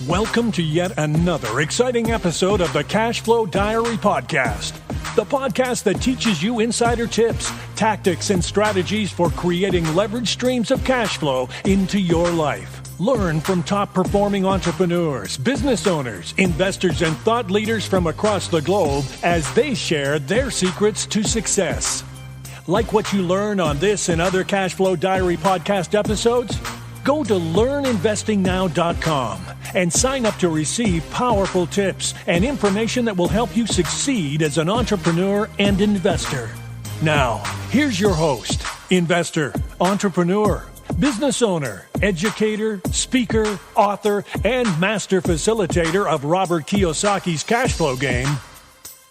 Welcome to yet another exciting episode of the Cash Flow Diary Podcast, the podcast that teaches you insider tips, tactics, and strategies for creating leverage streams of cash flow into your life. Learn from top-performing entrepreneurs, business owners, investors, and thought leaders from across the globe as they share their secrets to success. Like what you learn on this and other Cash Flow Diary podcast episodes? Go to learninvestingnow.com and sign up to receive powerful tips and information that will help you succeed as an entrepreneur and investor. Now, here's your host, investor, entrepreneur, business owner, educator, speaker, author, and master facilitator of Robert Kiyosaki's cash flow game,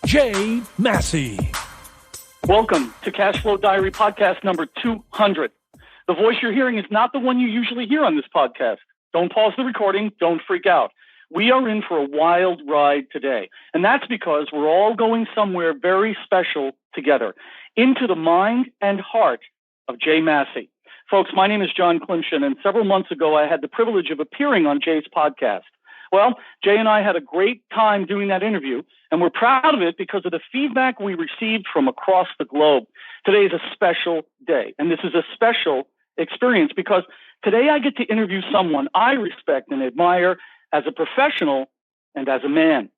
Jay Massey. Welcome to Cash Flow Diary Podcast number 200. The voice you're hearing is not the one you usually hear on this podcast. Don't pause the recording. Don't freak out. We are in for a wild ride today. And that's because we're all going somewhere very special together, into the mind and heart of Jay Massey. Folks, my name is John Klymshyn, and several months ago I had the privilege of appearing on Jay's podcast. Well, Jay and I had a great time doing that interview, and we're proud of it because of the feedback we received from across the globe. Today is a special day, and this is a special experience because today I get to interview someone I respect and admire as a professional and as a man,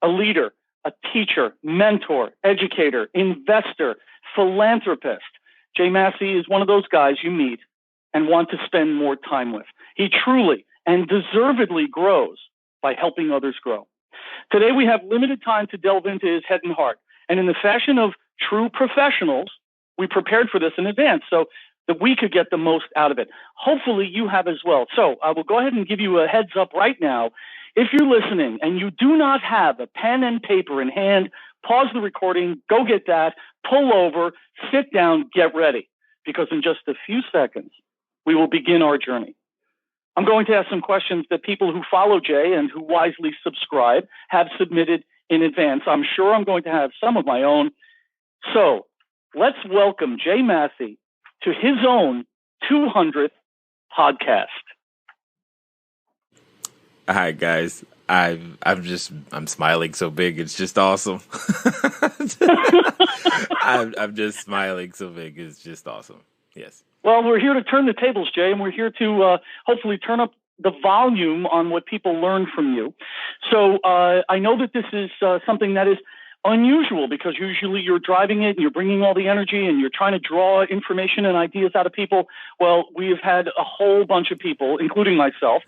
a leader, a teacher, mentor, educator, investor, philanthropist. Jay Massey is one of those guys you meet and want to spend more time with. He truly and deservedly grows by helping others grow. Today we have limited time to delve into his head and heart. And in the fashion of true professionals, we prepared for this in advance so that we could get the most out of it. Hopefully you have as well. So I will go ahead and give you a heads up right now. If you're listening and you do not have a pen and paper in hand, pause the recording, go get that, pull over, sit down, get ready. Because in just a few seconds, we will begin our journey. I'm going to ask some questions that people who follow Jay and who wisely subscribe have submitted in advance. I'm sure I'm going to have some of my own. So let's welcome Jay Massey to his own 200th podcast. Hi guys, I'm smiling so big. It's just awesome. I'm just smiling so big. It's just awesome. Yes. Well, we're here to turn the tables, Jay, and we're here to hopefully turn up the volume on what people learn from you. So I know that this is something that is unusual because usually you're driving it and you're bringing all the energy and you're trying to draw information and ideas out of people. Well, we have had a whole bunch of people, including myself,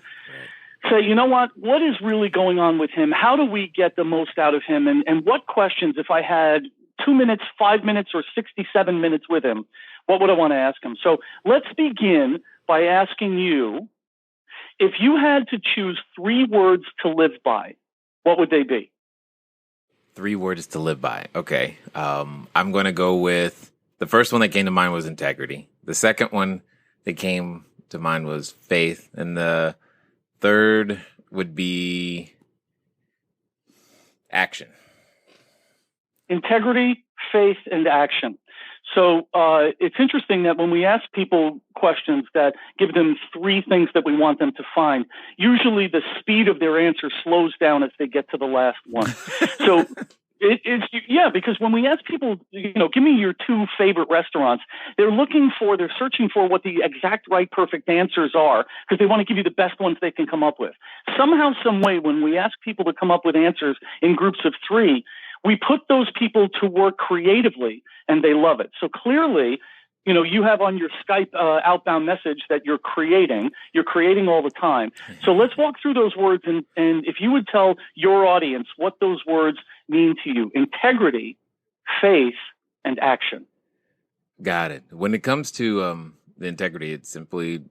say, you know what is really going on with him? How do we get the most out of him? And what questions, if I had 2 minutes, 5 minutes, or 67 minutes with him, what would I want to ask him? So let's begin by asking you, if you had to choose 3 words to live by, what would they be? 3 words to live by. Okay. I'm going to go with the first one that came to mind was integrity. The second one that came to mind was faith. And the third would be action. Integrity, faith, and action. So it's interesting that when we ask people questions that give them 3 things that we want them to find, usually the speed of their answer slows down as they get to the last one. So because when we ask people, give me your 2 favorite restaurants, they're searching for what the exact right perfect answers are because they want to give you the best ones they can come up with. Somehow, some way, when we ask people to come up with answers in groups of 3, we put those people to work creatively and they love it. So clearly, you have on your Skype outbound message that you're creating all the time. So let's walk through those words and if you would tell your audience what those words mean to you: integrity, faith, and action. Got it. When it comes to the integrity, it's simply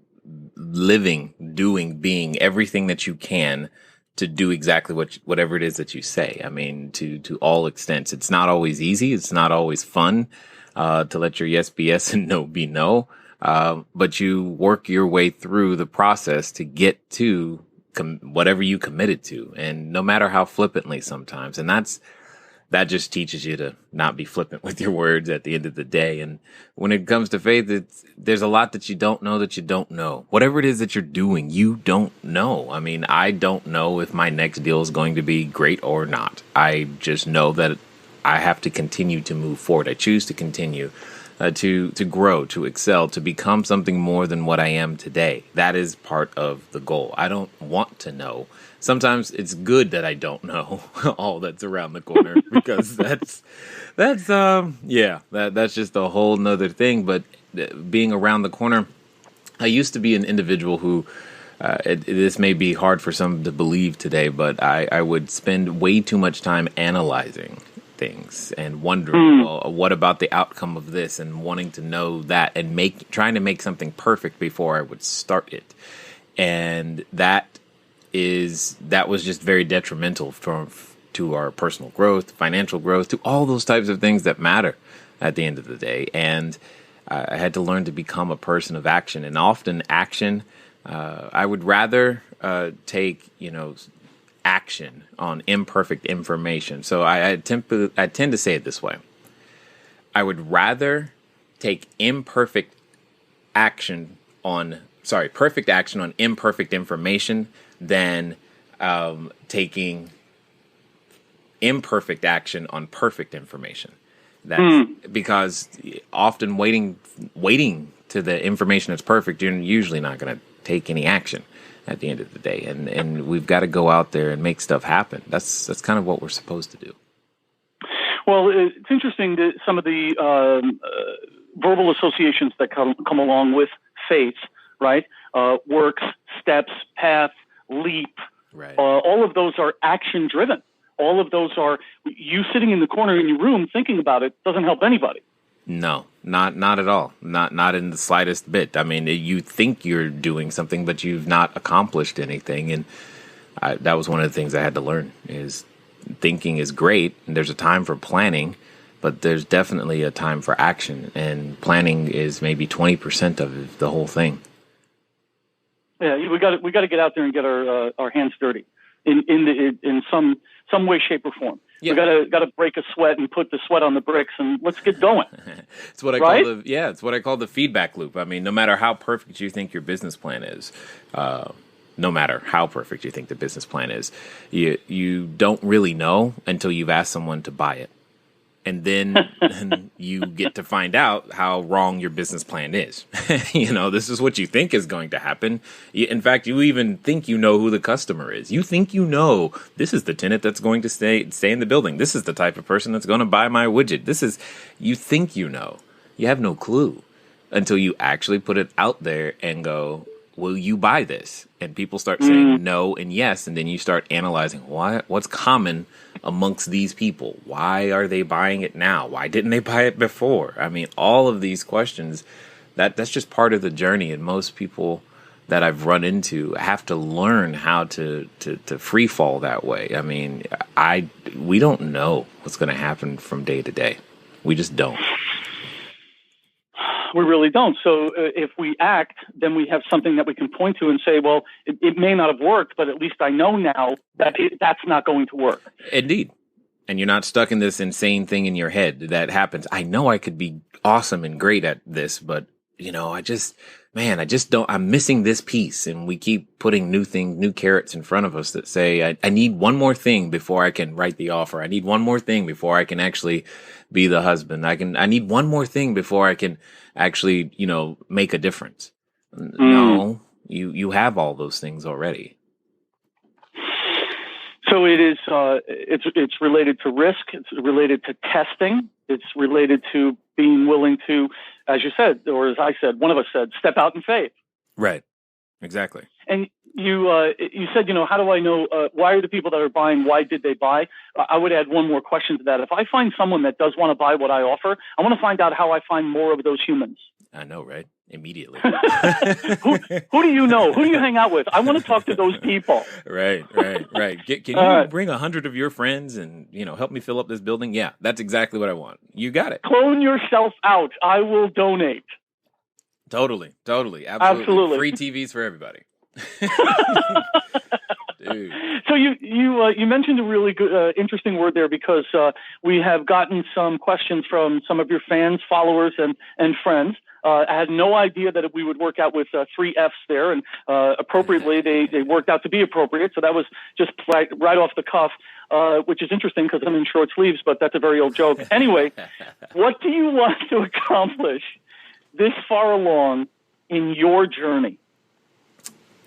living, doing, being everything that you can to do exactly whatever it is that you say. I mean, to all extents. It's not always easy. It's not always fun to let your yes be yes and no be no. But you work your way through the process to get to whatever you committed to. And no matter how flippantly sometimes. And that's that just teaches you to not be flippant with your words at the end of the day. And when it comes to faith, there's a lot that you don't know. Whatever it is that you're doing, you don't know. I mean, I don't know if my next deal is going to be great or not. I just know that I have to continue to move forward. I choose to continue to grow, to excel, to become something more than what I am today. That is part of the goal. I don't want to know. Sometimes it's good that I don't know all that's around the corner, because that's just a whole nother thing. But being around the corner, I used to be an individual who, this may be hard for some to believe today, but I would spend way too much time analyzing things and wondering, well, what about the outcome of this, and wanting to know that, and trying to make something perfect before I would start it. And that was just very detrimental to our personal growth, financial growth, to all those types of things that matter at the end of the day. And I had to learn to become a person of action, and often action. I would rather take action on imperfect information. So I tend to say it this way: I would rather take perfect action on imperfect information than taking imperfect action on perfect information. That's because often waiting to the information that's perfect, you're usually not going to take any action at the end of the day. And we've got to go out there and make stuff happen. That's kind of what we're supposed to do. Well, it's interesting that some of the verbal associations that come along with faith, right? Works, steps, path, leap. Right. All of those are action driven. All of those are you sitting in the corner in your room thinking about it doesn't help anybody. No, not at all. Not in the slightest bit. I mean, you think you're doing something, but you've not accomplished anything. And that was one of the things I had to learn is thinking is great. And there's a time for planning, but there's definitely a time for action. And planning is maybe 20% of the whole thing. Yeah, we got to get out there and get our hands dirty in some way, shape, or form. Yeah. We got to break a sweat and put the sweat on the bricks, and let's get going. It's what I call the feedback loop. I mean, no matter how perfect you think your business plan is, you don't really know until you've asked someone to buy it. And then you get to find out how wrong your business plan is. This is what you think is going to happen. In fact, you even think you know who the customer is. You think this is the tenant that's going to stay in the building. This is the type of person that's going to buy my widget. You think you know. You have no clue until you actually put it out there and go, will you buy this? And people start saying no and yes, and then you start analyzing what's common amongst these people. Why are they buying it now? Why didn't they buy it before? I mean, all of these questions, that's just part of the journey. And most people that I've run into have to learn how to free fall that way. I mean, we don't know what's going to happen from day to day. We just don't. We really don't. So if we act, then we have something that we can point to and say, well, it may not have worked, but at least I know now that that's not going to work. Indeed. And you're not stuck in this insane thing in your head that happens. I know I could be awesome and great at this, but I'm missing this piece. And we keep putting new carrots in front of us that say, I need one more thing before I can write the offer. I need one more thing before I can actually be the husband. I need one more thing before I can actually, make a difference. No, you have all those things already. So it is, it's related to risk. It's related to testing. It's related to being willing to, as you said, or as I said, one of us said, step out in faith. Right. Exactly. And you said, how do I know, why are the people that are buying, why did they buy? I would add one more question to that. If I find someone that does want to buy what I offer, I want to find out how I find more of those humans. I know, right? Immediately. Who do you know? Who do you hang out with? I want to talk to those people. Right. Can you bring 100 of your friends and, help me fill up this building? Yeah, that's exactly what I want. You got it. Clone yourself out. I will donate. Totally. Absolutely. Free TVs for everybody. Dude. So you mentioned a really good, interesting word there, because we have gotten some questions from some of your fans, followers, and friends. I had no idea that we would work out with 3 F's there, and appropriately they worked out to be appropriate. So that was just right off the cuff, which is interesting because I'm in short sleeves, but that's a very old joke. Anyway, what do you want to accomplish this far along in your journey?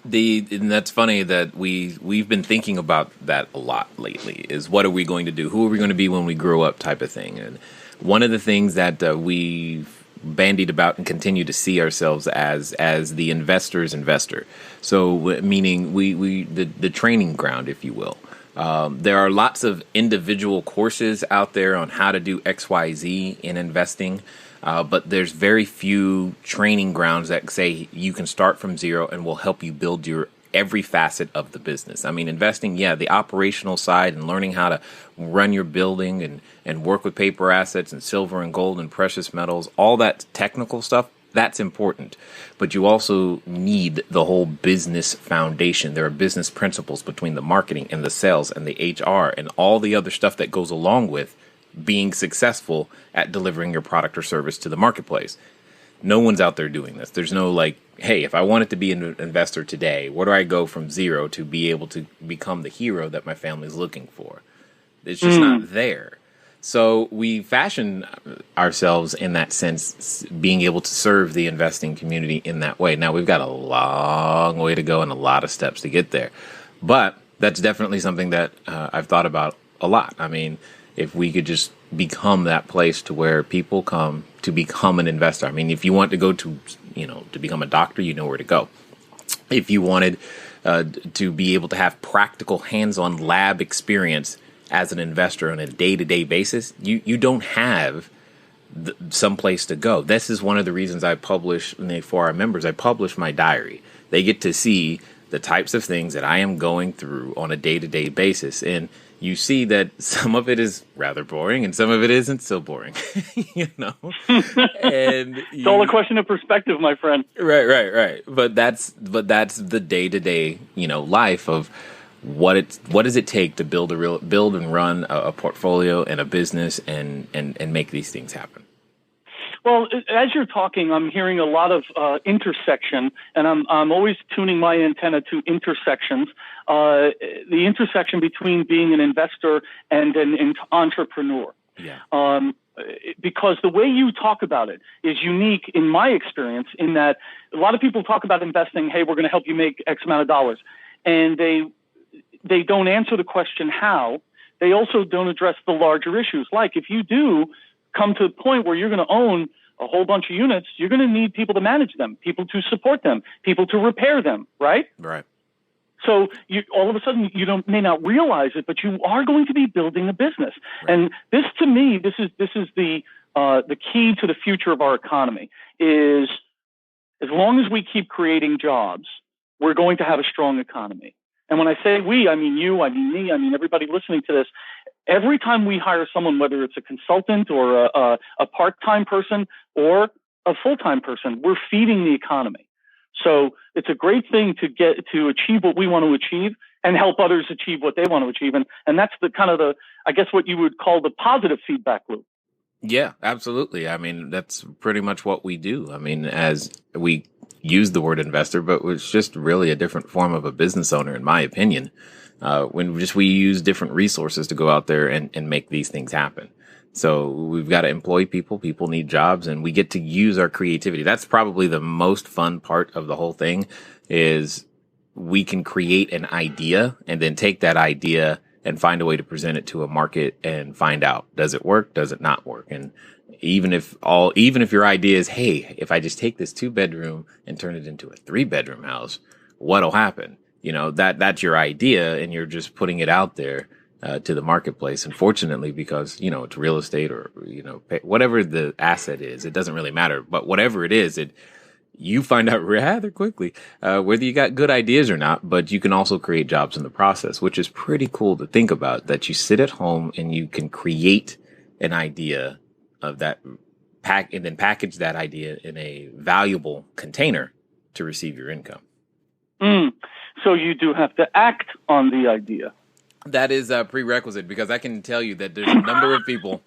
And that's funny that we've been thinking about that a lot lately, is what are we going to do? Who are we going to be when we grow up, type of thing. And one of the things that we've bandied about and continue to see ourselves as the investor's investor. So meaning the training ground, if you will. There are lots of individual courses out there on how to do XYZ in investing. But there's very few training grounds that say you can start from zero and will help you build your every facet of the business. I mean, investing, the operational side and learning how to run your building and work with paper assets and silver and gold and precious metals, all that technical stuff, that's important. But you also need the whole business foundation. There are business principles between the marketing and the sales and the HR and all the other stuff that goes along with being successful at delivering your product or service to the marketplace. No one's out there doing this. There's no hey, if I wanted to be an investor today, where do I go from zero to be able to become the hero that my family's looking for? It's just not there. So we fashion ourselves in that sense, being able to serve the investing community in that way. Now, we've got a long way to go and a lot of steps to get there. But that's definitely something that I've thought about a lot. I mean, if we could just become that place to where people come to become an investor. I mean, if you want to go to become a doctor, you know where to go. If you wanted to be able to have practical hands-on lab experience as an investor on a day-to-day basis, you don't have some place to go. This is one of the reasons I publish, for our members, I publish my diary. They get to see the types of things that I am going through on a day-to-day basis. And you see that some of it is rather boring and some of it isn't so boring, And it's all a question of perspective, my friend. Right. But that's the day-to-day, life of what does it take to build and run a portfolio and a business and make these things happen. Well, as you're talking, I'm hearing a lot of intersection, and I'm always tuning my antenna to intersections. The intersection between being an investor and an entrepreneur. Yeah. Because the way you talk about it is unique in my experience, in that a lot of people talk about investing. Hey, we're going to help you make X amount of dollars, and they don't answer the question how. They also don't address the larger issues. Like, if you do come to the point where you're going to own a whole bunch of units, you're going to need people to manage them, people to support them, people to repair them, right? Right. So all of a sudden, may not realize it, but you are going to be building a business. Right. And this, to me, this is the key to the future of our economy. Is as long as we keep creating jobs, we're going to have a strong economy. And when I say we, I mean you, I mean me, I mean everybody listening to this. Every time we hire someone, whether it's a consultant or a part-time person or a full-time person, we're feeding the economy. So it's a great thing to get to achieve what we want to achieve and help others achieve what they want to achieve. And that's the kind of I guess what you would call the positive feedback loop. Yeah, absolutely. I mean, that's pretty much what we do. I mean, as we use the word investor, but it's just really a different form of a business owner, in my opinion. When we use different resources to go out there and make these things happen. So we've got to employ people. People need jobs, and we get to use our creativity. That's probably the most fun part of the whole thing, is we can create an idea and then take that idea and find a way to present it to a market and find out, does it work? Does it not work? And even if your idea is, hey, if I just take this 2-bedroom and turn it into a 3-bedroom house, what'll happen? That's your idea, and you're just putting it out there to the marketplace. Unfortunately, because, it's real estate or, whatever the asset is, it doesn't really matter. But whatever it is, you find out rather quickly whether you got good ideas or not, but you can also create jobs in the process, which is pretty cool to think about, that you sit at home and you can create an idea of that and then package that idea in a valuable container to receive your income. So you do have to act on the idea. That is a prerequisite, because I can tell you that there's a number of people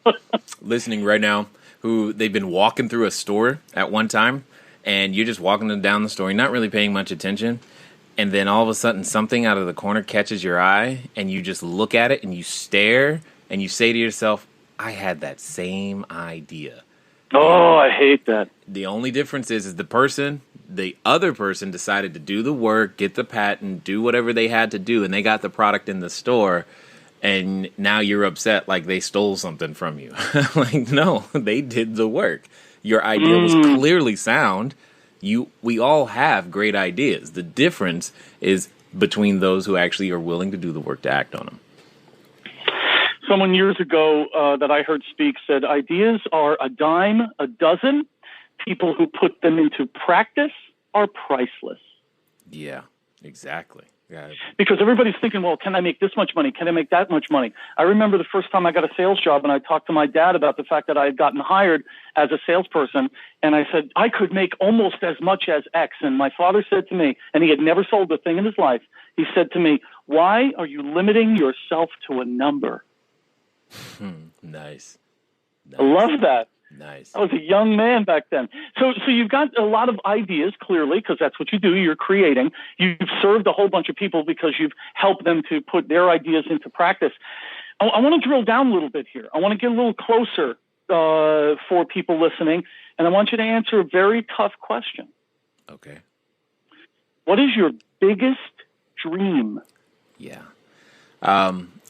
listening right now who they've been walking through a store at one time, and you're just walking them down the store, you're not really paying much attention, and then all of a sudden something out of the corner catches your eye, and you just look at it and you stare and you say to yourself, I had that same idea. Oh, I hate that. The only difference is the other person decided to do the work, get the patent, do whatever they had to do, and they got the product in the store, and now you're upset like they stole something from you. Like, no, they did the work. Your idea was clearly sound. We all have great ideas. The difference is between those who actually are willing to do the work to act on them. Someone years ago that I heard speak said, ideas are a dime a dozen. People who put them into practice are priceless. Yeah, exactly. Yeah. Because everybody's thinking, well, can I make this much money? Can I make that much money? I remember the first time I got a sales job, and I talked to my dad about the fact that I had gotten hired as a salesperson. And I said, I could make almost as much as X. And my father said to me, and he had never sold a thing in his life, he said to me, why are you limiting yourself to a number? Nice. I love that. Nice. I was a young man back then. So you've got a lot of ideas, clearly, because that's what you do. You're creating. You've served a whole bunch of people because you've helped them to put their ideas into practice. I want to drill down a little bit here. I want to get a little closer for people listening, and I want you to answer a very tough question. Okay. What is your biggest dream? Yeah.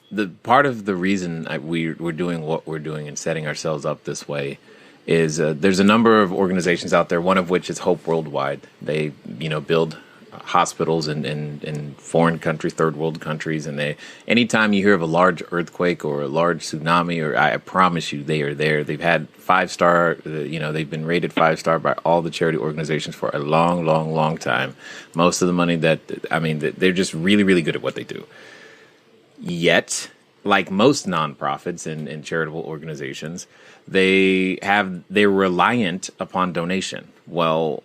The part of the reason we're doing what we're doing and setting ourselves up this way is there's a number of organizations out there, one of which is Hope Worldwide. They, build hospitals in foreign countries, third world countries, and anytime you hear of a large earthquake or a large tsunami, or I promise you, they are there. They've had 5-star, they've been rated 5-star by all the charity organizations for a long, long, long time. Most of the money they're just really, really good at what they do. Yet, like most nonprofits and charitable organizations, they're reliant upon donation. Well,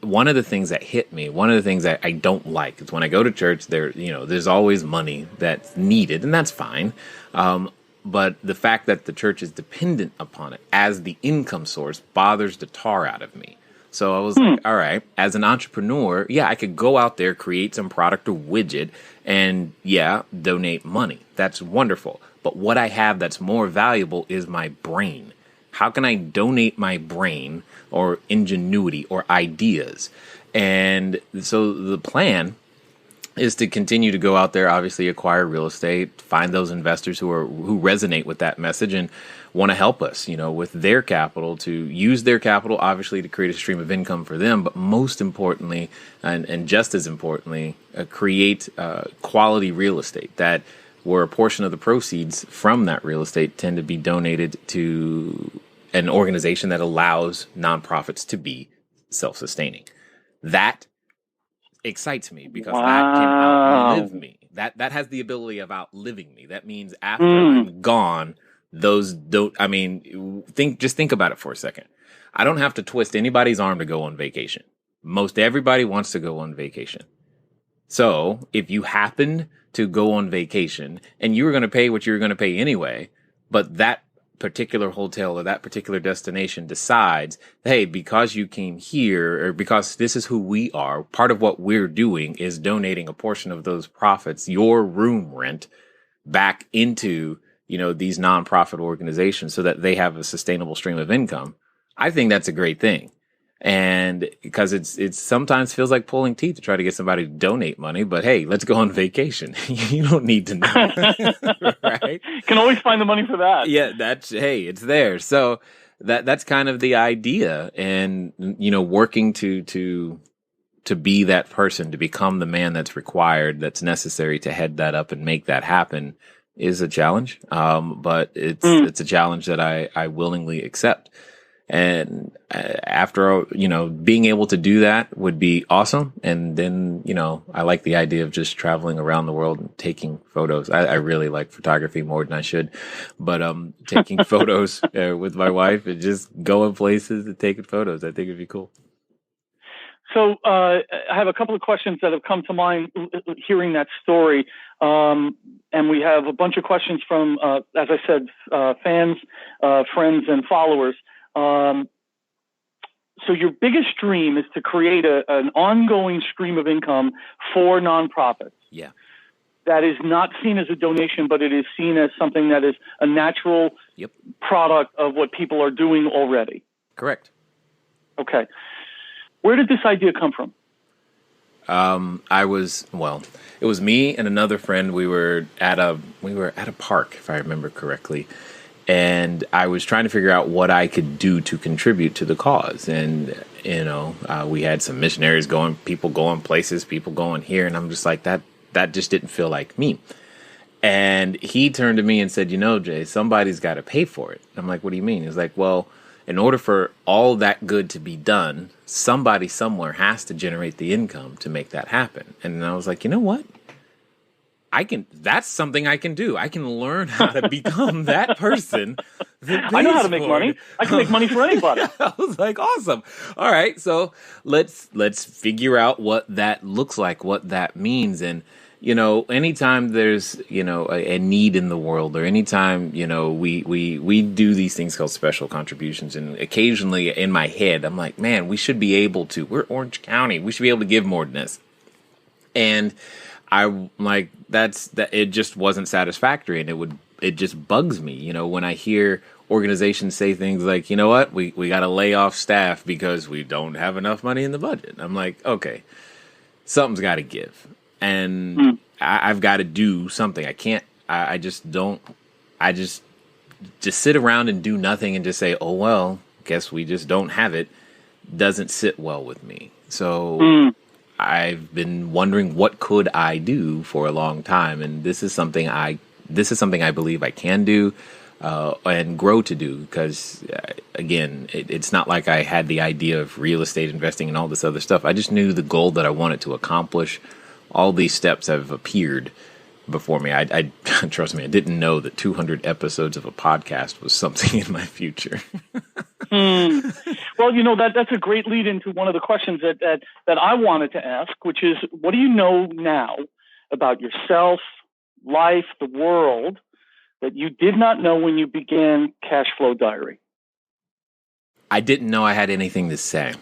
one of the things that hit me, one of the things that I don't like is when I go to church, there's always money that's needed, and that's fine. But the fact that the church is dependent upon it as the income source bothers the tar out of me. So I was like, all right, as an entrepreneur, I could go out there, create some product or widget, and donate money. That's wonderful. But what I have that's more valuable is my brain. How can I donate my brain or ingenuity or ideas? And so the plan is to continue to go out there, obviously acquire real estate, find those investors who resonate with that message and want to help us, with their capital, to use their capital, obviously, to create a stream of income for them. But most importantly, and just as importantly, create quality real estate that where a portion of the proceeds from that real estate tend to be donated to an organization that allows nonprofits to be self-sustaining. That excites me because that can outlive me. That has the ability of outliving me. That means after I'm gone, those don't, think about it for a second. I don't have to twist anybody's arm to go on vacation. Most everybody wants to go on vacation. So if you happen to go on vacation and you were going to pay what you were going to pay anyway, but that particular hotel or that particular destination decides, hey, because you came here or because this is who we are, part of what we're doing is donating a portion of those profits, your room rent, back into these nonprofit organizations so that they have a sustainable stream of income. I think that's a great thing. And because it's sometimes feels like pulling teeth to try to get somebody to donate money, but hey, let's go on vacation. You don't need to know, right? Can always find the money for that. Yeah, it's there. So that's kind of the idea, and working to be that person, to become the man that's required, that's necessary to head that up and make that happen is a challenge. But it's a challenge that I willingly accept. And after, being able to do that would be awesome. And then, I like the idea of just traveling around the world and taking photos. I really like photography more than I should, but taking photos with my wife and just going places and taking photos, I think it'd be cool. So I have a couple of questions that have come to mind hearing that story. And we have a bunch of questions from, as I said, fans, friends, and followers. So your biggest dream is to create an ongoing stream of income for nonprofits. Yeah. That is not seen as a donation, but it is seen as something that is a natural product of what people are doing already. Correct. Okay. Where did this idea come from? It was me and another friend. We were at a park, if I remember correctly. And I was trying to figure out what I could do to contribute to the cause. And, we had some missionaries people going places, people going here. And I'm just like, that just didn't feel like me. And he turned to me and said, Jay, somebody's got to pay for it. I'm like, what do you mean? He's like, well, in order for all that good to be done, somebody somewhere has to generate the income to make that happen. And I was like, you know what? That's something I can do. I can learn how to become that person. I know how to make money. I can make money for anybody. I was like, awesome. All right. So let's figure out what that looks like, what that means. And, anytime there's, a need in the world, or anytime, we do these things called special contributions. And occasionally in my head, I'm like, man, we should be able to. We're Orange County. We should be able to give more than this. And I like that it just wasn't satisfactory, and it just bugs me, when I hear organizations say things like, you know what, we got to lay off staff because we don't have enough money in the budget. I'm like, okay, something's got to give, and I've got to do something. I can't. I just sit around and do nothing and just say, oh well, guess we just don't have it. Doesn't sit well with me. So. I've been wondering what could I do for a long time, and this is something I believe I can do and grow to do, because again, it's not like I had the idea of real estate investing and all this other stuff. I just knew the goal that I wanted to accomplish. All these steps have appeared before me. I trust me, I didn't know that 200 episodes of a podcast was something in my future. Well, that's a great lead into one of the questions that I wanted to ask, which is, what do you know now about yourself, life, the world, that you did not know when you began Cash Flow Diary? I didn't know I had anything to say,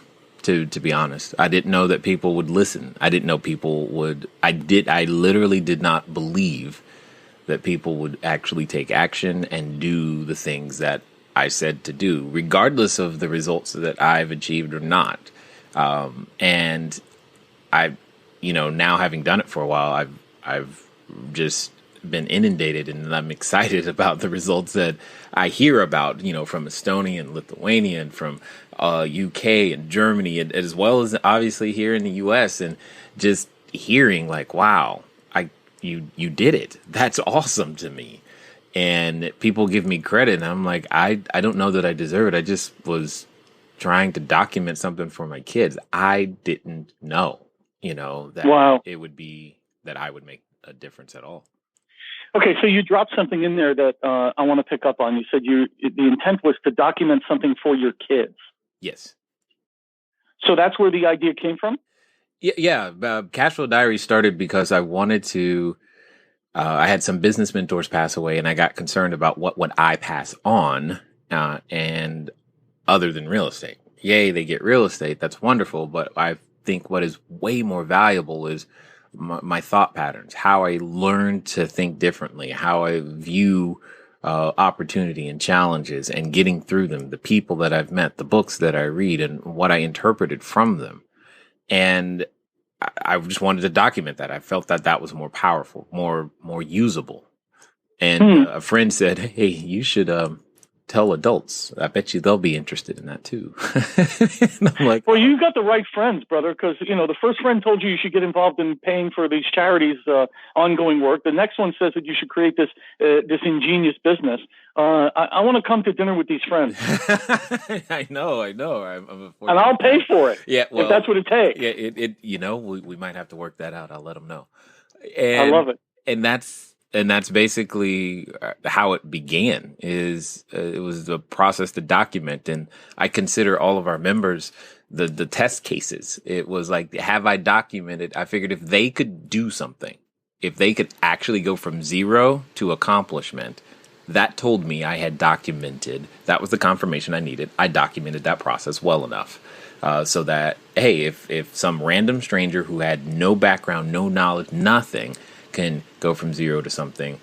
to be honest. I didn't know that people would listen. I didn't know people would. I literally did not believe that people would actually take action and do the things that I said to do, regardless of the results that I've achieved or not. And I, now having done it for a while, I've just been inundated, and I'm excited about the results that I hear about, from Estonia and Lithuania and from UK and Germany, and as well as obviously here in the US, and just hearing like, wow, you did it. That's awesome to me. And people give me credit, and I'm like, I don't know that I deserve it. I just was trying to document something for my kids. I didn't know, that it would be that I would make a difference at all. Okay, so you dropped something in there that I want to pick up on. You said the intent was to document something for your kids. Yes. So that's where the idea came from? Yeah. Cash Flow Diary started because I wanted to. I had some business mentors pass away, and I got concerned about what would I pass on, and other than real estate. Yay, they get real estate. That's wonderful. But I think what is way more valuable is my thought patterns, how I learn to think differently, how I view opportunity and challenges and getting through them, the people that I've met, the books that I read, and what I interpreted from them. And I just wanted to document that. I felt that was more powerful, more usable. And a friend said, hey, you should tell adults. I bet you they'll be interested in that too. And I'm like, well, you got the right friends, brother, because, the first friend told you should get involved in paying for these charities' ongoing work. The next one says that you should create this ingenious business. I want to come to dinner with these friends. I know. And I'll pay for it. Yeah, well, if that's what it takes. Yeah, we might have to work that out. I'll let them know. I love it. And that's basically how it began. It was a process to document, and I consider all of our members the test cases. It was like, have I documented? I figured if they could do something, if they could actually go from zero to accomplishment, that told me I had documented. That was the confirmation I needed. I documented that process well enough. So that, hey, if some random stranger who had no background, no knowledge, nothing, can go from zero to something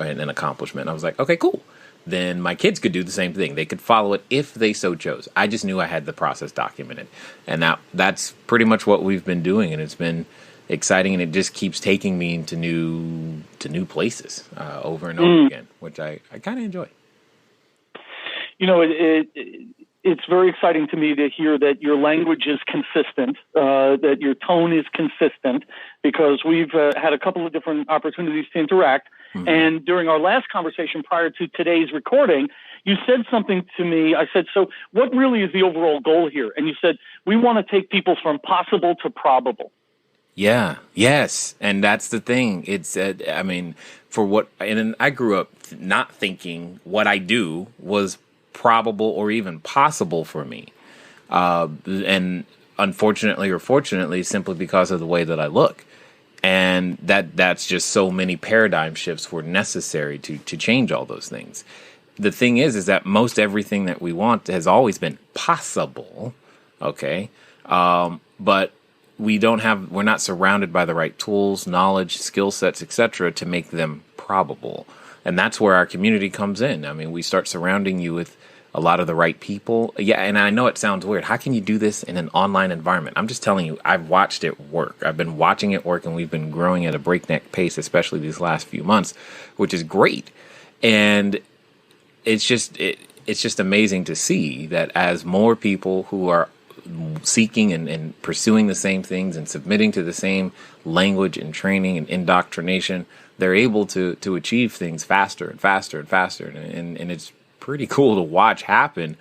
and an accomplishment, I was like, okay, cool. Then my kids could do the same thing. They could follow it if they so chose. I just knew I had the process documented. And that's pretty much what we've been doing. And it's been exciting, and it just keeps taking me into new places over and over again, which I kind of enjoy. You know, it's very exciting to me to hear that your language is consistent, that your tone is consistent, because we've had a couple of different opportunities to interact. Mm-hmm. And during our last conversation prior to today's recording, you said something to me. I said, so what really is the overall goal here? And you said, we want to take people from possible to probable. Yeah. Yes. And that's the thing. It's, I mean, and I grew up not thinking what I do was probable or even possible for me. And unfortunately or fortunately, simply because of the way that I look. And that's just so many paradigm shifts were necessary to change all those things. The thing is that most everything that we want has always been possible. Okay. But we're not surrounded by the right tools, knowledge, skill sets, etc., to make them probable. And that's where our community comes in. I mean, we start surrounding you with a lot of the right people. Yeah, and I know it sounds weird. How can you do this in an online environment? I'm just telling you, I've watched it work. I've been watching it work, and we've been growing at a breakneck pace, especially these last few months, which is great. And it's just amazing to see that as more people who are seeking and pursuing the same things and submitting to the same language and training and indoctrination, they're able to achieve things faster and faster and faster. And it's pretty cool to watch happen,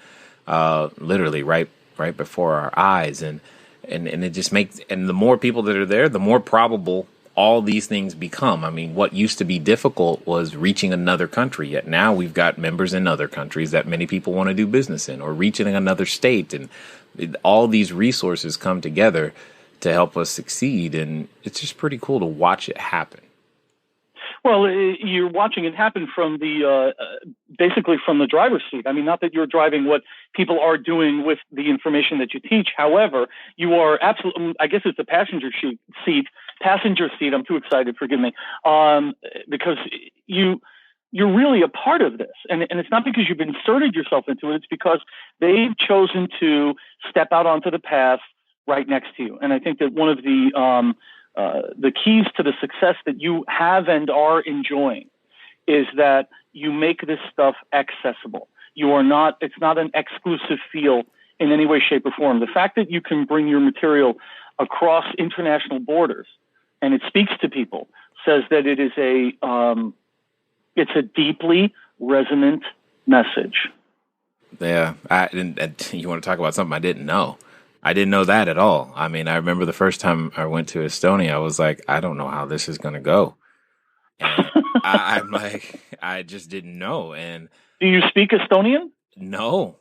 literally right before our eyes. And it just makes, and the more people that are there, the more probable all these things become. I mean, what used to be difficult was reaching another country, yet now we've got members in other countries that many people want to do business in, or reaching another state. And all these resources come together to help us succeed. And it's just pretty cool to watch it happen. Well, you're watching it happen from basically from the driver's seat. I mean, not that you're driving what people are doing with the information that you teach. However, you are absolutely, I guess it's the passenger seat. I'm too excited, forgive me, because you're really a part of this. And it's not because you've inserted yourself into it. It's because they've chosen to step out onto the path right next to you. And I think that one of the keys to the success that you have and are enjoying is that you make this stuff accessible. It's not an exclusive feel in any way, shape, or form. The fact that you can bring your material across international borders and it speaks to people says that it is it's a deeply resonant message. Yeah. You want to talk about something I didn't know? I didn't know that at all. I mean, I remember the first time I went to Estonia, I was like, I don't know how this is going to go. And I'm like, I just didn't know. And do you speak Estonian? No.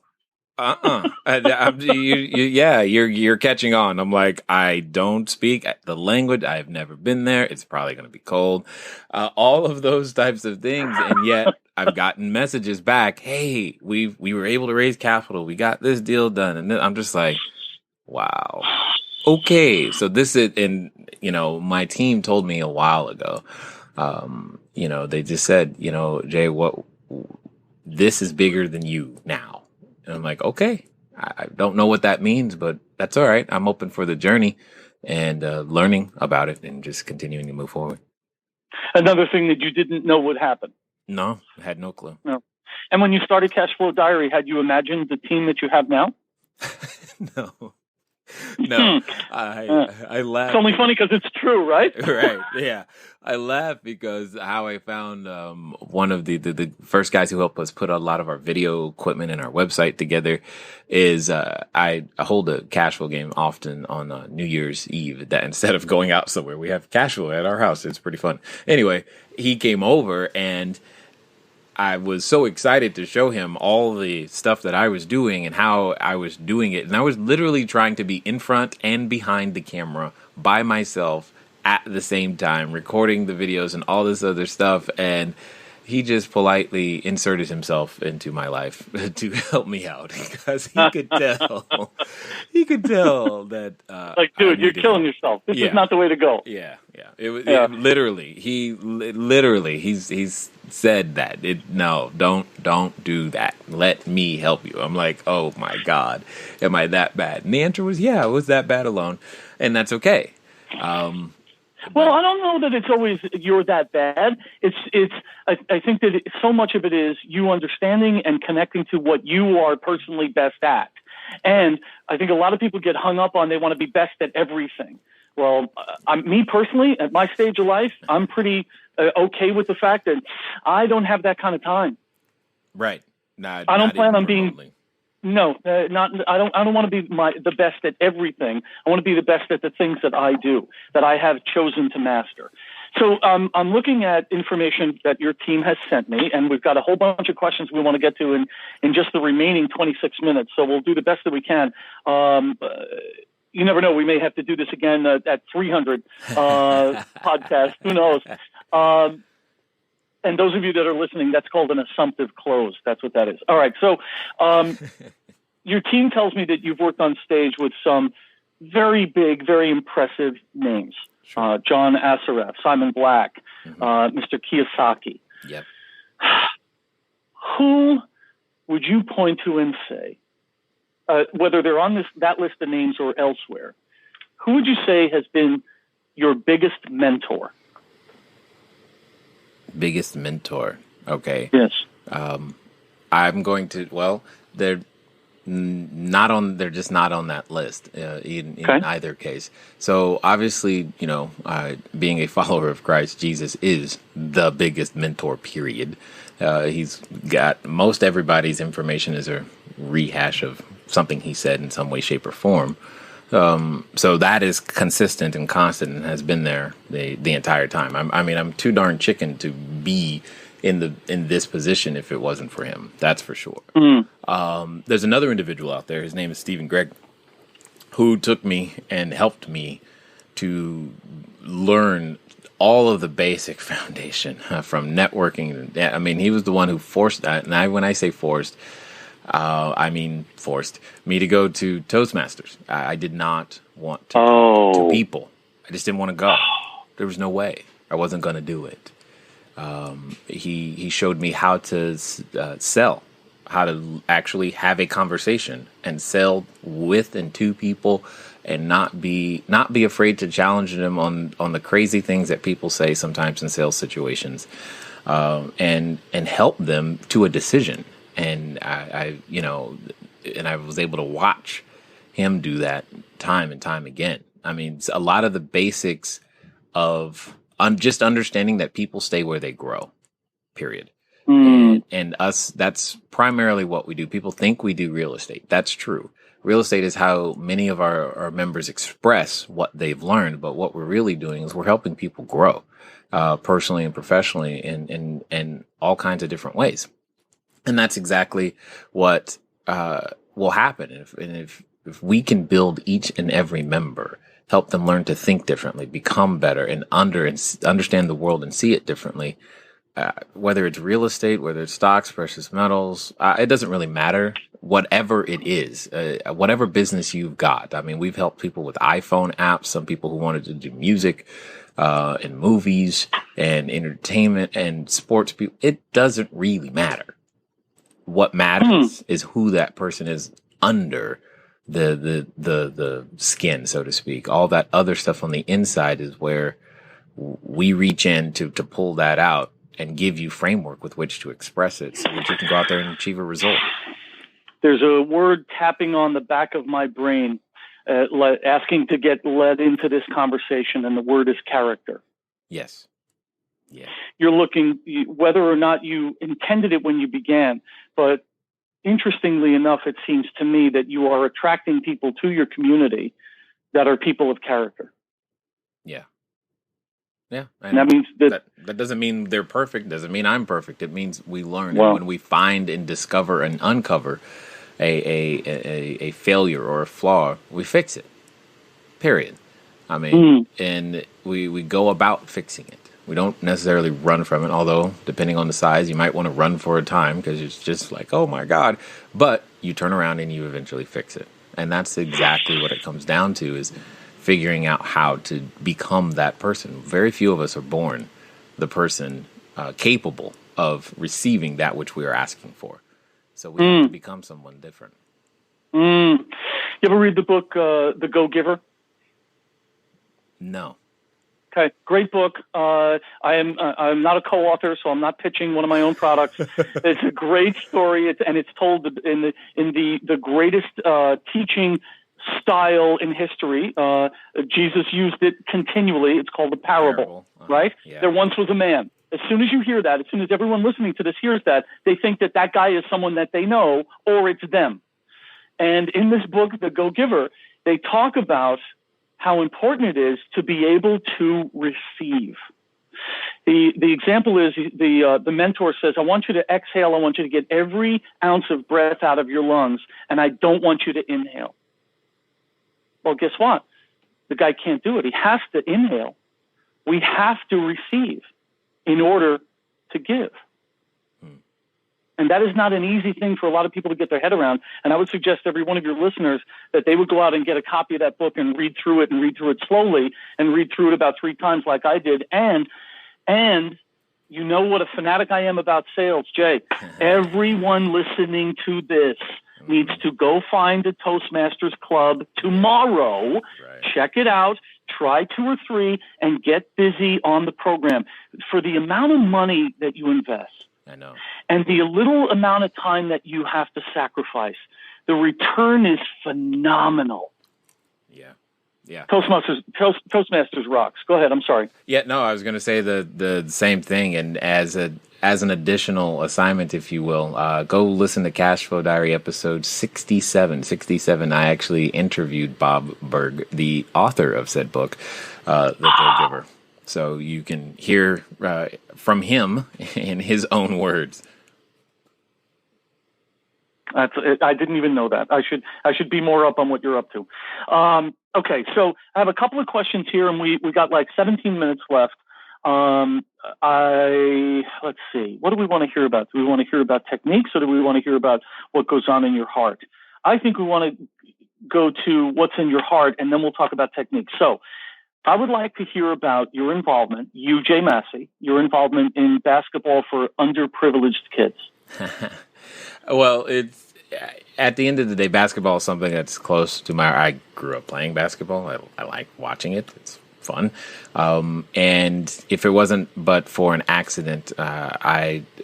You're catching on. I'm like, I don't speak the language. I've never been there. It's probably going to be cold. All of those types of things. And yet I've gotten messages back. Hey, we were able to raise capital. We got this deal done. And then I'm just like, wow. Okay. So this is, and my team told me a while ago, they just said, Jay, this is bigger than you now. And I'm like, okay, I don't know what that means, but that's all right. I'm open for the journey and learning about it and just continuing to move forward. Another thing that you didn't know would happen. No, I had no clue. No. And when you started Cashflow Diary, had you imagined the team that you have now? No, I laugh. It's only funny because it's true, right? Right. Yeah. I laugh because how I found one of the first guys who helped us put a lot of our video equipment and our website together is I hold a cash flow game often on New Year's Eve. That instead of going out somewhere, we have cash flow at our house. It's pretty fun. Anyway, he came over and I was so excited to show him all the stuff that I was doing and how I was doing it. And I was literally trying to be in front and behind the camera by myself at the same time, recording the videos and all this other stuff. And he just politely inserted himself into my life to help me out because he could tell. He could tell that. Like, dude, you're killing yourself. This is not the way to go. Yeah. It literally. He's said that. No, don't do that. Let me help you. I'm like, oh my God, am I that bad? And the answer was, yeah, I was that bad alone, and that's okay. Well, I don't know that it's always you're that bad. I think that so much of it is you understanding and connecting to what you are personally best at. And I think a lot of people get hung up on they want to be best at everything. Well, me personally, at my stage of life, I'm pretty okay with the fact that I don't have that kind of time. Right. I don't plan on being. No, not. I don't want to be the best at everything. I want to be the best at the things that I do, that I have chosen to master. So I'm looking at information that your team has sent me, and we've got a whole bunch of questions we want to get to in just the remaining 26 minutes. So we'll do the best that we can. You never know. We may have to do this again at 300 podcasts. Who knows? And those of you that are listening, that's called an assumptive close. That's what that is. All right. So your team tells me that you've worked on stage with some very big, very impressive names. Sure. John Assaraf, Simon Black, Mr. Kiyosaki. Yep. Who would you point to and say, whether they're on that list of names or elsewhere, who would you say has been your biggest mentor? Biggest mentor. Okay. Yes. I'm going to. Well, they're not on. They're just not on that list in either case. So obviously, being a follower of Christ, Jesus is the biggest mentor. Period. He's got most everybody's information is a rehash of something he said in some way, shape, or form. So that is consistent and constant and has been there the entire time. I'm too darn chicken to be in this position if it wasn't for him. That's for sure. There's another individual out there. His name is Stephen Gregg, who took me and helped me to learn all of the basic foundation from networking. I mean, he was the one who forced that. And when I say forced, forced me to go to Toastmasters. I did not want to go to people. I just didn't want to go. There was no way. I wasn't going to do it. He showed me how to sell, how to actually have a conversation and sell with and to people, and not be afraid to challenge them on the crazy things that people say sometimes in sales situations, and help them to a decision. And I was able to watch him do that time and time again. I mean, a lot of the basics of just understanding that people stay where they grow, period. And us, that's primarily what we do. People think we do real estate. That's true. Real estate is how many of our members express what they've learned. But what we're really doing is we're helping people grow personally and professionally in all kinds of different ways. And that's exactly what will happen. If we can build each and every member, help them learn to think differently, become better, and understand the world and see it differently, whether it's real estate, whether it's stocks, precious metals, it doesn't really matter. Whatever it is, whatever business you've got. I mean, we've helped people with iPhone apps, some people who wanted to do music and movies and entertainment and sports people. It doesn't really matter. What matters is who that person is under the skin, so to speak. All that other stuff on the inside is where we reach in to pull that out and give you framework with which to express it so that you can go out there and achieve a result. There's a word tapping on the back of my brain, asking to get led into this conversation, and the word is character. Yes. Yeah. You're looking, whether or not you intended it when you began, but interestingly enough, it seems to me that you are attracting people to your community that are people of character. Yeah. Yeah. And that means that doesn't mean they're perfect. Doesn't mean I'm perfect. It means we learn. Well, and when we find and discover and uncover a failure or a flaw, we fix it. Period. I mean, and we go about fixing it. We don't necessarily run from it, although depending on the size, you might want to run for a time because it's just like, oh my God. But you turn around and you eventually fix it. And that's exactly what it comes down to, is figuring out how to become that person. Very few of us are born the person capable of receiving that which we are asking for. So we have to become someone different. You ever read the book, The Go-Giver? No. Okay, great book. I'm not a co-author, so I'm not pitching one of my own products. It's a great story, and it's told in the greatest teaching style in history. Jesus used it continually. It's called the parable. Right? Yeah. There once was a man. As soon as you hear that, as soon as everyone listening to this hears that, they think that that guy is someone that they know, or it's them. And in this book, The Go-Giver, they talk about how important it is to be able to receive. The example is the mentor says, I want you to exhale. I want you to get every ounce of breath out of your lungs, and I don't want you to inhale. Well, guess what? The guy can't do it. He has to inhale. We have to receive in order to give. And that is not an easy thing for a lot of people to get their head around. And I would suggest every one of your listeners that they would go out and get a copy of that book and read through it slowly and read through it about 3 times like I did. And you know what a fanatic I am about sales, Jay. Everyone listening to this needs to go find a Toastmasters club tomorrow, check it out, try 2 or 3, and get busy on the program. For the amount of money that you invest, I know, and the little amount of time that you have to sacrifice, the return is phenomenal. Yeah. Toastmasters rocks. Go ahead. I'm sorry. Yeah, no, I was going to say the same thing. And as an additional assignment, if you will, go listen to Cashflow Diary episode 67. I actually interviewed Bob Berg, the author of said book, The Go-Giver. So you can hear from him in his own words. I didn't even know that. I should be more up on what you're up to. Okay, so I have a couple of questions here, and we got like 17 minutes left. Let's see. What do we want to hear about? Do we want to hear about techniques, or do we want to hear about what goes on in your heart? I think we want to go to what's in your heart, and then we'll talk about techniques. So I would like to hear about your involvement, you, Jay Massey, your involvement in basketball for underprivileged kids. Well, it's at the end of the day, basketball is something that's close to I grew up playing basketball. I like watching it. It's fun. And if it wasn't but for an accident,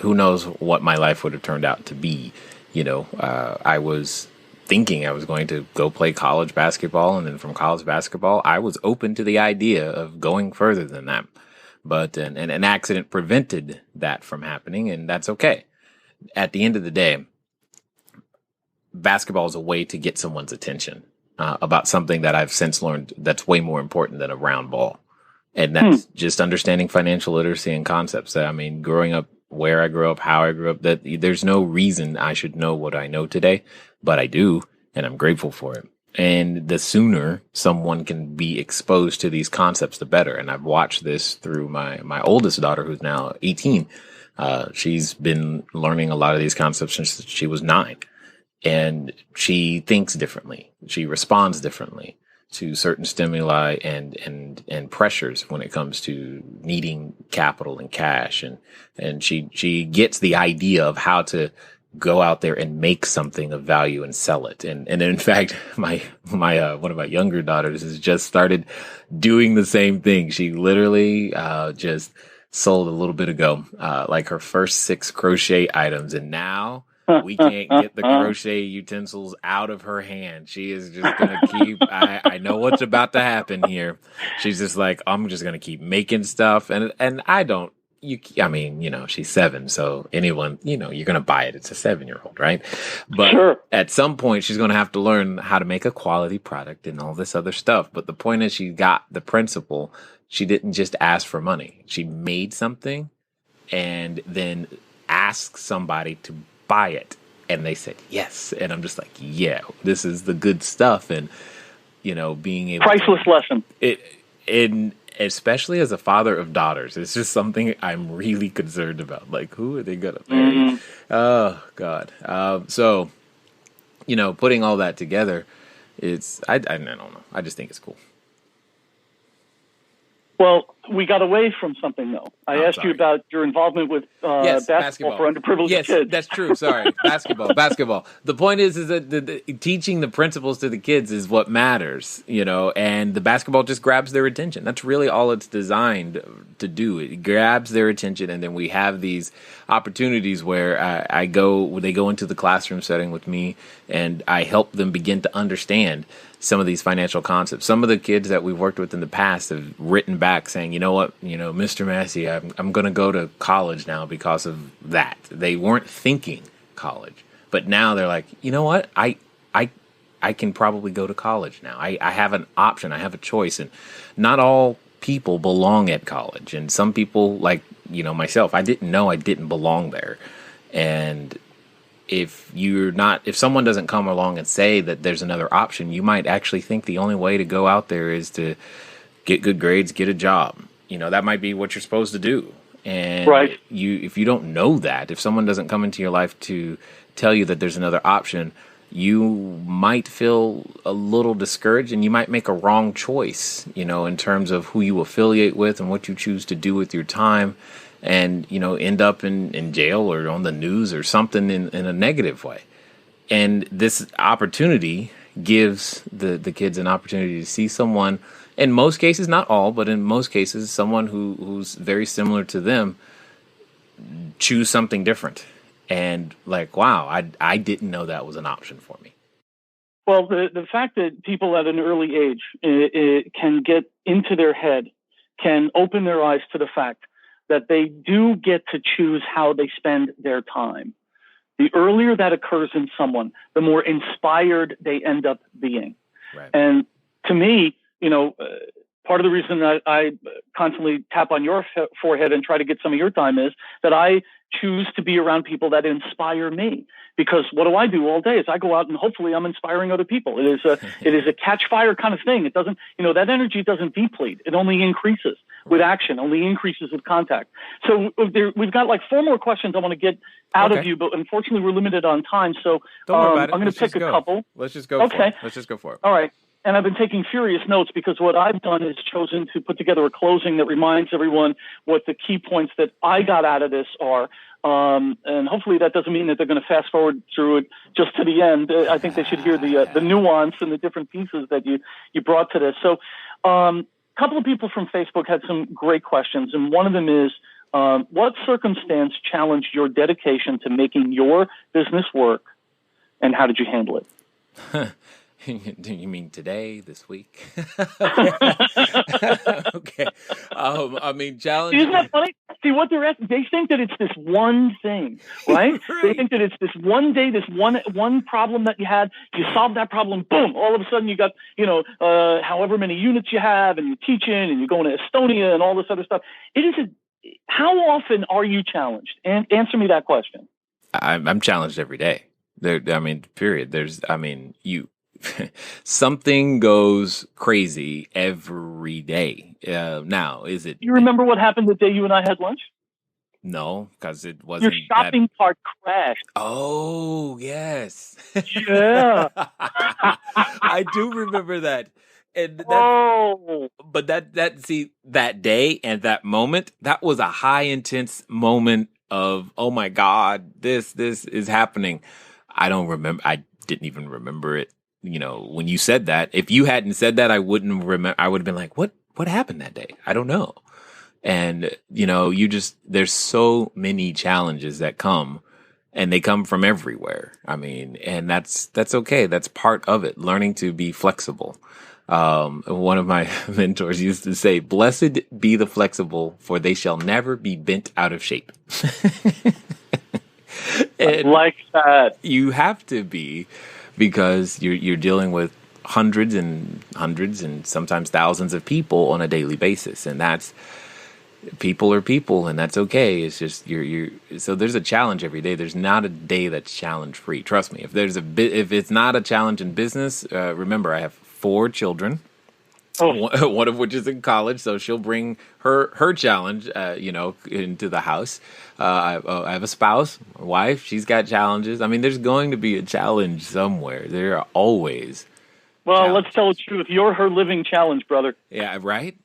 who knows what my life would have turned out to be. You know, I was thinking I was going to go play college basketball, and then from college basketball, I was open to the idea of going further than that. But an accident prevented that from happening, and that's okay. At the end of the day, basketball is a way to get someone's attention about something that I've since learned that's way more important than a round ball. And that's just understanding financial literacy and concepts. I mean, growing up where I grew up, how I grew up, that there's no reason I should know what I know today, but I do, and I'm grateful for it. And the sooner someone can be exposed to these concepts, the better. And I've watched this through my oldest daughter, who's now 18. She's been learning a lot of these concepts since she was 9. And she thinks differently. She responds differently to certain stimuli and pressures when it comes to needing capital and cash. And she gets the idea of how to go out there and make something of value and sell it. And in fact, my one of my younger daughters has just started doing the same thing. She literally just sold a little bit ago, like her first 6 crochet items, and now we can't get the crochet utensils out of her hand. She is just going to keep, I know what's about to happen here. She's just like, I'm just going to keep making stuff. And I mean, she's 7. So anyone, you're going to buy it. It's a 7-year-old, right? But sure, at some point she's going to have to learn how to make a quality product and all this other stuff. But the point is, she got the principle She didn't just ask for money. She made something and then asked somebody to buy it. And they said yes. And I'm just like, yeah, this is the good stuff. And, being able priceless lesson. And especially as a father of daughters, it's just something I'm really concerned about. Like, who are they going to marry? Mm-hmm. Oh, God. So, putting all that together, I don't know. I just think it's cool. Well, we got away from something, though. I asked you about your involvement with basketball for underprivileged kids. Yes, that's true. Sorry. Basketball. The point is that the teaching the principles to the kids is what matters, and the basketball just grabs their attention. That's really all it's designed to do. It grabs their attention, and then we have these opportunities where they go into the classroom setting with me, and I help them begin to understand some of these financial concepts. Some of the kids that we've worked with in the past have written back saying, you know what, Mr. Massey, I'm going to go to college now because of that. They weren't thinking college, but now they're like, you know what, I can probably go to college now. I have an option. I have a choice. And not all people belong at college. And some people, like, myself, I didn't know I didn't belong there. And if someone doesn't come along and say that there's another option, you might actually think the only way to go out there is to get good grades, get a job. That might be what you're supposed to do. And right. If you don't know that, if someone doesn't come into your life to tell you that there's another option, you might feel a little discouraged and you might make a wrong choice, in terms of who you affiliate with and what you choose to do with your time. And, end up in jail or on the news or something in a negative way. And this opportunity gives the kids an opportunity to see someone, in most cases, not all, but in most cases, someone who's very similar to them, choose something different. And like, wow, I didn't know that was an option for me. Well, the fact that people at an early age it can get into their head, can open their eyes to the fact that they do get to choose how they spend their time. The earlier that occurs in someone, the more inspired they end up being. Right. And to me, part of the reason that I constantly tap on your forehead and try to get some of your time is that I choose to be around people that inspire me. Because what do I do all day is I go out and hopefully I'm inspiring other people. It is a catch fire kind of thing. It doesn't, that energy doesn't deplete. It only increases with action, only increases with contact. So we've got like 4 more questions I want to get out of you, but unfortunately we're limited on time. So I'm going to pick a couple. Let's just go for it. Let's just go for it. All right. And I've been taking furious notes because what I've done is chosen to put together a closing that reminds everyone what the key points that I got out of this are. And hopefully that doesn't mean that they're going to fast forward through it just to the end. I think they should hear the nuance and the different pieces that you brought to this. So a couple of people from Facebook had some great questions. And one of them is, what circumstance challenged your dedication to making your business work, and how did you handle it? Do you mean today, this week? Okay. Challenge. Isn't that funny? See, what they think that it's this one thing, right? Right. They think that it's this one day, this one problem that you had. You solve that problem, boom! All of a sudden, you got however many units you have, and you're teaching, and you're going to Estonia, and all this other stuff. How often are you challenged? And answer me that question. I'm challenged every day. Period. Something goes crazy every day. Now, is it? You remember what happened the day you and I had lunch? No, because it wasn't. Your shopping cart crashed. Oh, yes. Yeah. I do remember that. And but that day and that moment, that was a high intense moment of, oh my God, this is happening. I don't remember. I didn't even remember it. When you said that, if you hadn't said that, I wouldn't remember. I would have been like, what happened that day? I don't know. And, there's so many challenges that come, and they come from everywhere. And that's okay. That's part of it. Learning to be flexible. One of my mentors used to say, "Blessed be the flexible, for they shall never be bent out of shape." I like that. You have to be, because you're dealing with hundreds and sometimes thousands of people on a daily basis. And that's, people are people, and that's okay. It's just so there's a challenge every day. There's not a day that's challenge free. Trust me. If it's not a challenge in business, remember, I have 4 children. Oh. One of which is in college, so she'll bring her challenge, into the house. I have a spouse, a wife. She's got challenges. I mean, there's going to be a challenge somewhere. There are always. Well, challenges. Let's tell the truth. You're her living challenge, brother. Yeah, right?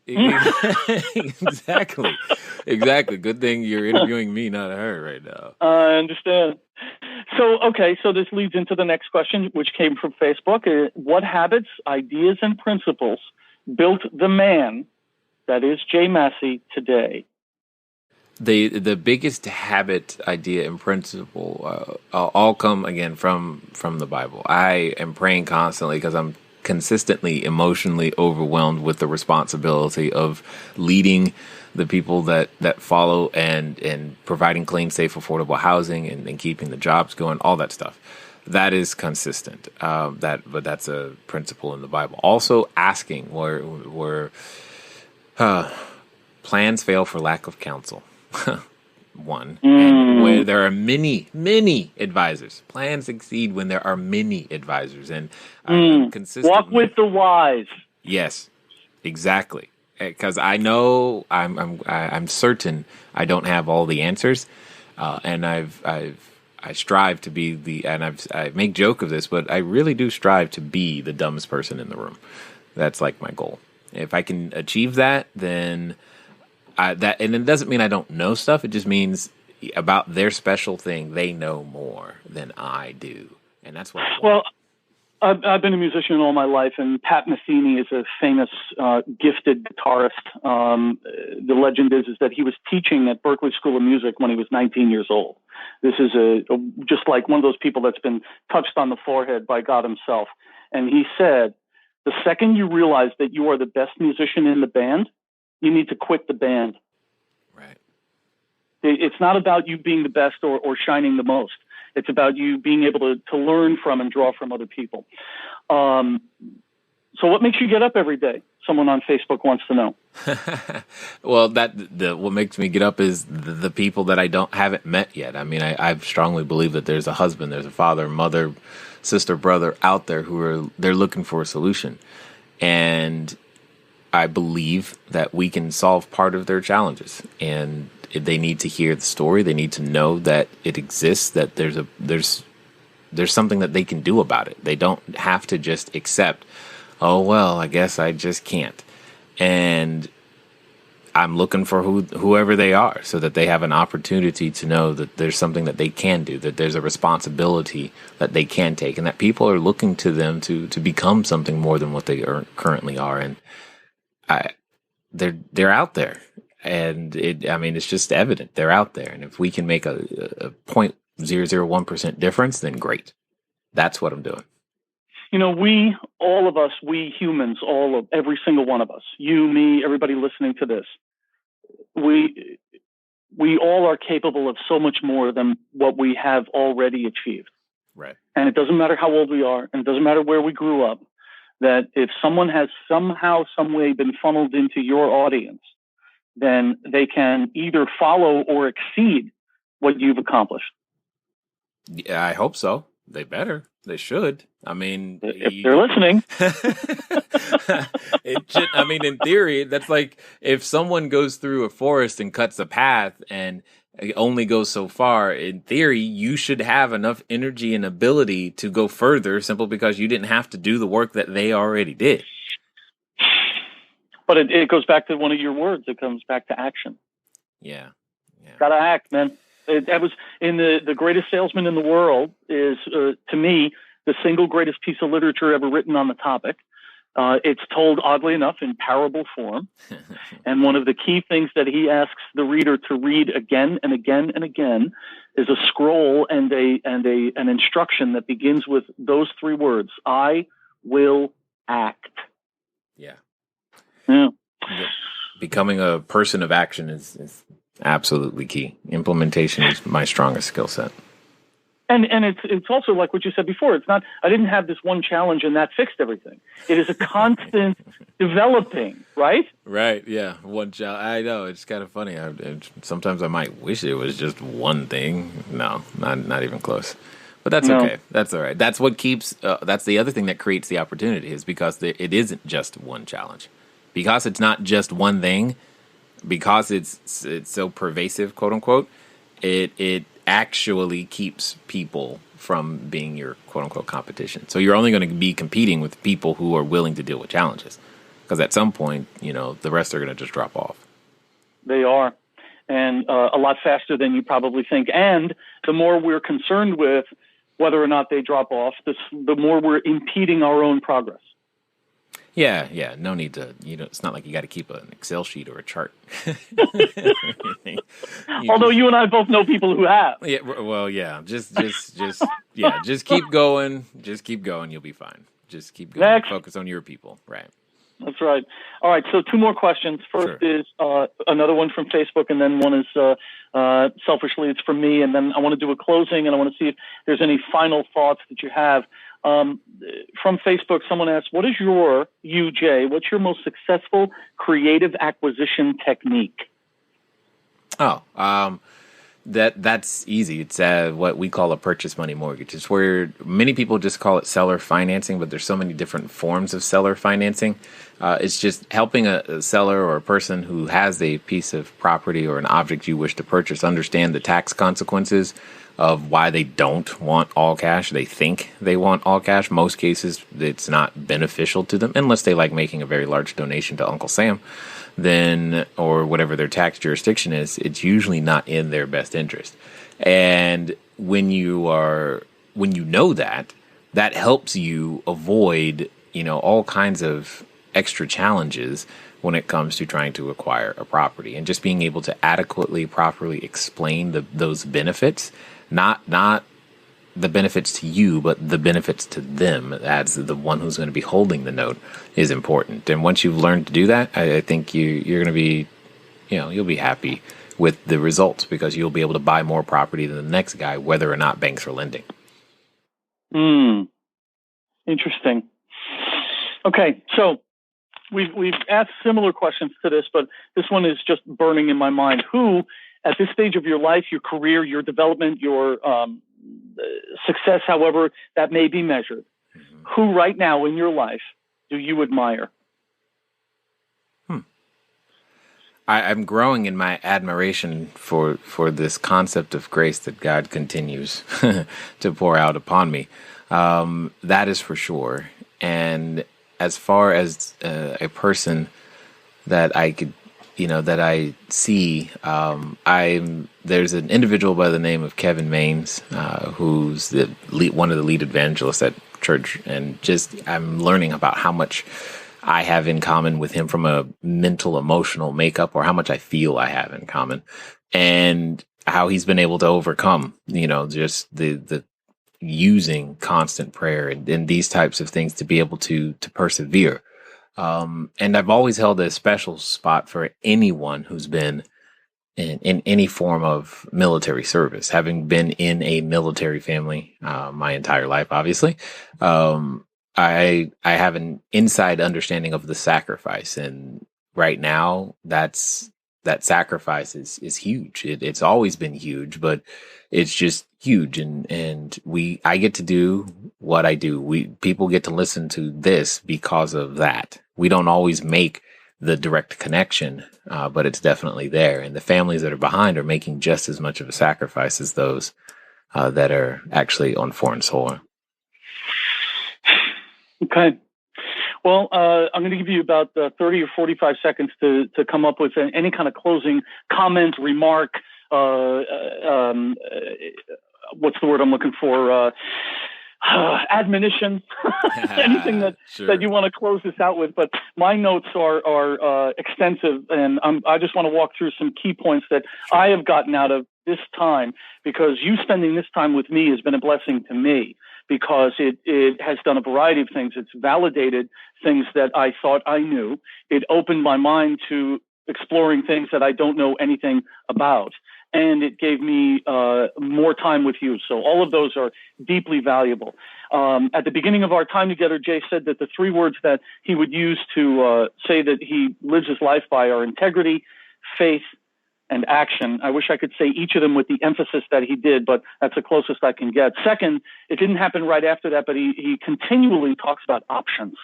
Exactly. Good thing you're interviewing me, not her right now. I understand. So this leads into the next question, which came from Facebook. What habits, ideas, and principles built the man that is Jay Massey today? The biggest habit, idea, and principle all come, again, from the Bible. I am praying constantly because I'm consistently emotionally overwhelmed with the responsibility of leading the people that follow and providing clean, safe, affordable housing and keeping the jobs going, all that stuff. That is consistent. But that's a principle in the Bible. Also asking where plans fail for lack of counsel. One. And where there are many advisors. Plans succeed when there are many advisors. And I'm consistently walk with the wise. Yes, exactly. Because I know I'm certain I don't have all the answers, and I strive to be I make joke of this, but I really do strive to be the dumbest person in the room. That's like my goal. If I can achieve that, then and it doesn't mean I don't know stuff. It just means about their special thing, they know more than I do, and that's what I want. Well, I've been a musician all my life, and Pat Metheny is a famous, gifted guitarist. The legend is that he was teaching at Berklee School of Music when he was 19 years old. This is just like one of those people that's been touched on the forehead by God himself. And he said, the second you realize that you are the best musician in the band, you need to quit the band. Right. It's not about you being the best or shining the most. It's about you being able to learn from and draw from other people. So what makes you get up every day? Someone on Facebook wants to know. Well, what makes me get up is the people that I haven't met yet. I mean, I strongly believe that there's a husband, there's a father, mother, sister, brother out there they're looking for a solution. And I believe that we can solve part of their challenges, and they need to hear the story. They need to know that it exists, that there's something that they can do about it. They don't have to just accept, oh, well, I guess I just can't. And I'm looking for whoever they are so that they have an opportunity to know that there's something that they can do, that there's a responsibility that they can take, and that people are looking to them to become something more than what they currently are. And they're out there. And it's just evident they're out there. And if we can make a 0.001% difference, then great. That's what I'm doing. You know, all of us, we humans, every single one of us, you, me, everybody listening to this, we all are capable of so much more than what we have already achieved. Right. And it doesn't matter how old we are, and it doesn't matter where we grew up, that if someone has somehow, some way been funneled into your audience, then they can either follow or exceed what you've accomplished. Yeah, I hope so. They better. They should. I mean, if they're listening. In theory, that's like if someone goes through a forest and cuts a path and it only goes so far, in theory, you should have enough energy and ability to go further simply because you didn't have to do the work that they already did. But it goes back to one of your words. It comes back to action. Yeah. Gotta act, man. That was in the greatest salesman in the world is, to me, the single greatest piece of literature ever written on the topic. It's told, oddly enough, in parable form. And one of the key things that he asks the reader to read again and again and again is a scroll and an instruction that begins with those 3 words: I will act. Yeah. Yeah. Becoming a person of action is absolutely key. Implementation is my strongest skill set. And it's also like what you said before. It's not, I didn't have this one challenge and that fixed everything. It is a constant developing, right? Right. Yeah. One challenge. I know. It's kind of funny. Sometimes I might wish it was just one thing. No, not even close. But that's okay. That's all right. That's what keeps, that's the other thing that creates the opportunity, is because it isn't just one challenge. Because it's not just one thing, because it's so pervasive, quote unquote, it actually keeps people from being your quote unquote competition. So you're only going to be competing with people who are willing to deal with challenges, because at some point, the rest are going to just drop off. They are, and a lot faster than you probably think. And the more we're concerned with whether or not they drop off, the more we're impeding our own progress. Yeah. No need to, it's not like you got to keep an Excel sheet or a chart. Although you and I both know people who have. Yeah. Well, yeah. Just keep going. Just keep going. You'll be fine. Just keep going. Next. Focus on your people. Right. That's right. All right. So 2 more questions. First is another one from Facebook, and then one is selfishly, it's from me. And then I want to do a closing, and I want to see if there's any final thoughts that you have. From Facebook, someone asked, what's your most successful creative acquisition technique? That's easy. It's what we call a purchase money mortgage. It's where many people just call it seller financing, but there's so many different forms of seller financing. It's just helping a seller or a person who has a piece of property or an object you wish to purchase understand the tax consequences of why they don't want all cash. They think they want all cash. Most cases, it's not beneficial to them unless they like making a very large donation to Uncle Sam. Then, or whatever their tax jurisdiction is, it's usually not in their best interest. And when you know that helps you avoid, all kinds of extra challenges when it comes to trying to acquire a property, and just being able to adequately, properly explain those benefits, not the benefits to you, but the benefits to them as the one who's going to be holding the note is important. And once you've learned to do that, I think you're going to be, you'll be happy with the results, because you'll be able to buy more property than the next guy, whether or not banks are lending. Interesting. Okay. So we've asked similar questions to this, but this one is just burning in my mind. Who, at this stage of your life, your career, your development, your success, however that may be measured, who right now in your life do you admire? I'm growing in my admiration for this concept of grace that God continues to pour out upon me. That is for sure. And as far as a person that I could, that I see, there's an individual by the name of Kevin Maines, who's one of the lead evangelists at church, and I'm learning about how much I have in common with him from a mental, emotional makeup, or how much I feel I have in common, and how he's been able to overcome, just the using constant prayer and these types of things to be able to persevere. And I've always held a special spot for anyone who's been in any form of military service, having been in a military family my entire life, obviously. I have an inside understanding of the sacrifice, and right now that sacrifice is huge. It's always been huge, but it's just huge. And I get to do what I do. People get to listen to this because of that. We don't always make the direct connection, but it's definitely there. And the families that are behind are making just as much of a sacrifice as those that are actually on foreign soil. Okay. Well, I'm going to give you about 30 or 45 seconds to come up with any kind of closing comment, remark, what's the word I'm looking for? Admonition, anything that you want to close this out with. But my notes are extensive, and I just want to walk through some key points that I have gotten out of this time, because you spending this time with me has been a blessing to me, because it has done a variety of things. It's validated things that I thought I knew. It opened my mind to exploring things that I don't know anything about. and it gave me more time with you. So all of those are deeply valuable. At the beginning of our time together, Jay said that the 3 words that he would use to say that he lives his life by are integrity, faith, and action. I wish I could say each of them with the emphasis that he did, but that's the closest I can get. Second, it didn't happen right after that, but he continually talks about options.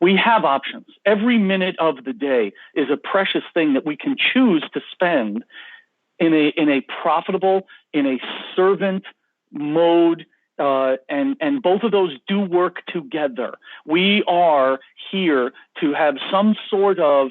We have options. Every minute of the day is a precious thing that we can choose to spend in a profitable, in a servant mode, and both of those do work together. We are here to have some sort of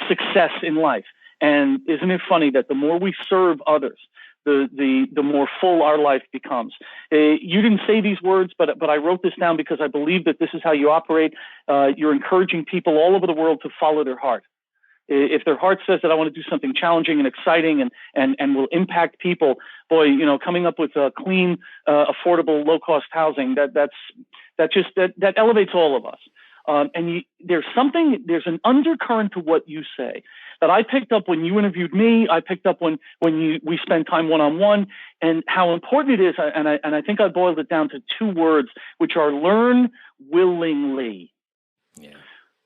success in life. And isn't it funny that the more we serve others, the more full our life becomes? You didn't say these words, but I wrote this down because I believe that this is how you operate. You're encouraging people all over the world to follow their heart. If their heart says that I want to do something challenging and exciting and will impact people, boy, coming up with clean, affordable, low-cost housing, that elevates all of us. There's an undercurrent to what you say that I picked up when you interviewed me. I picked up when we spent time one-on-one, and how important it is. And I think I boiled it down to 2 words, which are learn willingly. Yeah.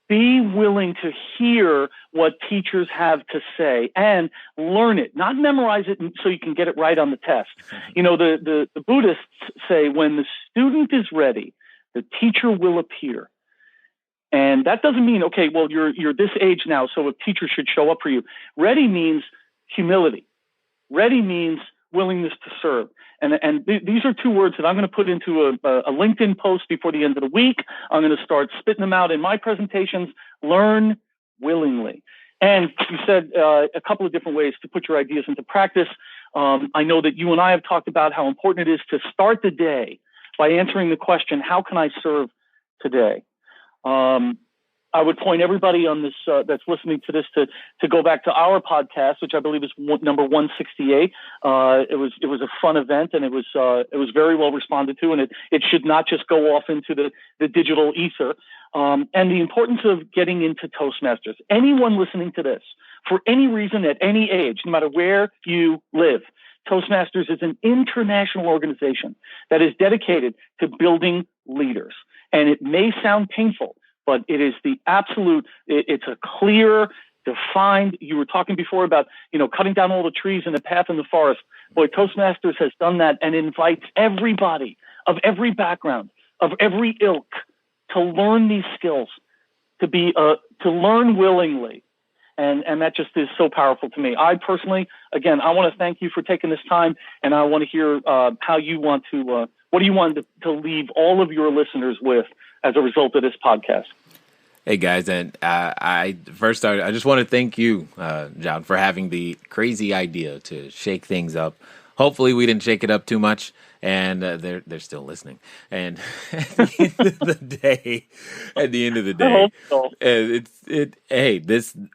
Be willing to hear what teachers have to say and learn it, not memorize it so you can get it right on the test. The Buddhists say when the student is ready, the teacher will appear. And that doesn't mean, okay, well, you're this age now, so a teacher should show up for you. Ready means humility. Ready means willingness to serve. And these are 2 words that I'm going to put into a LinkedIn post before the end of the week. I'm going to start spitting them out in my presentations. Learn willingly. And you said a couple of different ways to put your ideas into practice. I know that you and I have talked about how important it is to start the day by answering the question, how can I serve today? I would point everybody on this that's listening to this to go back to our podcast, which I believe is number 168. It was a fun event, and it was very well responded to, and it should not just go off into the digital ether. And the importance of getting into Toastmasters. Anyone listening to this, for any reason at any age, no matter where you live, Toastmasters is an international organization that is dedicated to building leaders. And it may sound painful, but it is the absolute, it's a clear, defined, you were talking before about, cutting down all the trees in the path in the forest. Boy, Toastmasters has done that and invites everybody of every background, of every ilk, to learn these skills, to learn willingly. And that just is so powerful to me. I personally, again, I want to thank you for taking this time, and I want to hear how you want to, what do you want to leave all of your listeners with as a result of this podcast? Hey guys, and I just want to thank you, John, for having the crazy idea to shake things up. Hopefully, we didn't shake it up too much, and they're still listening. And at the end of the day, I hope so.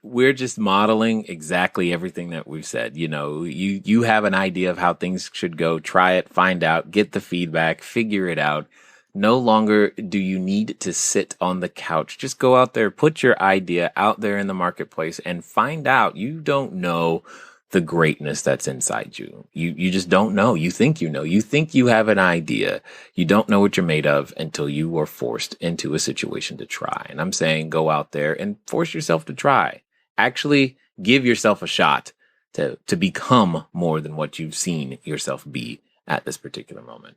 We're just modeling exactly everything that we've said. You have an idea of how things should go. Try it, find out, get the feedback, figure it out. No longer do you need to sit on the couch. Just go out there, put your idea out there in the marketplace, and find out. You don't know the greatness that's inside you. You just don't know. You think you know. You think you have an idea. You don't know what you're made of until you are forced into a situation to try. And I'm saying go out there and force yourself to try. Actually give yourself a shot to become more than what you've seen yourself be at this particular moment.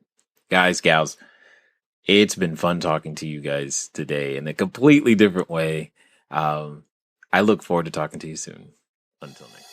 Guys, gals, it's been fun talking to you guys today in a completely different way. I look forward to talking to you soon. Until next time.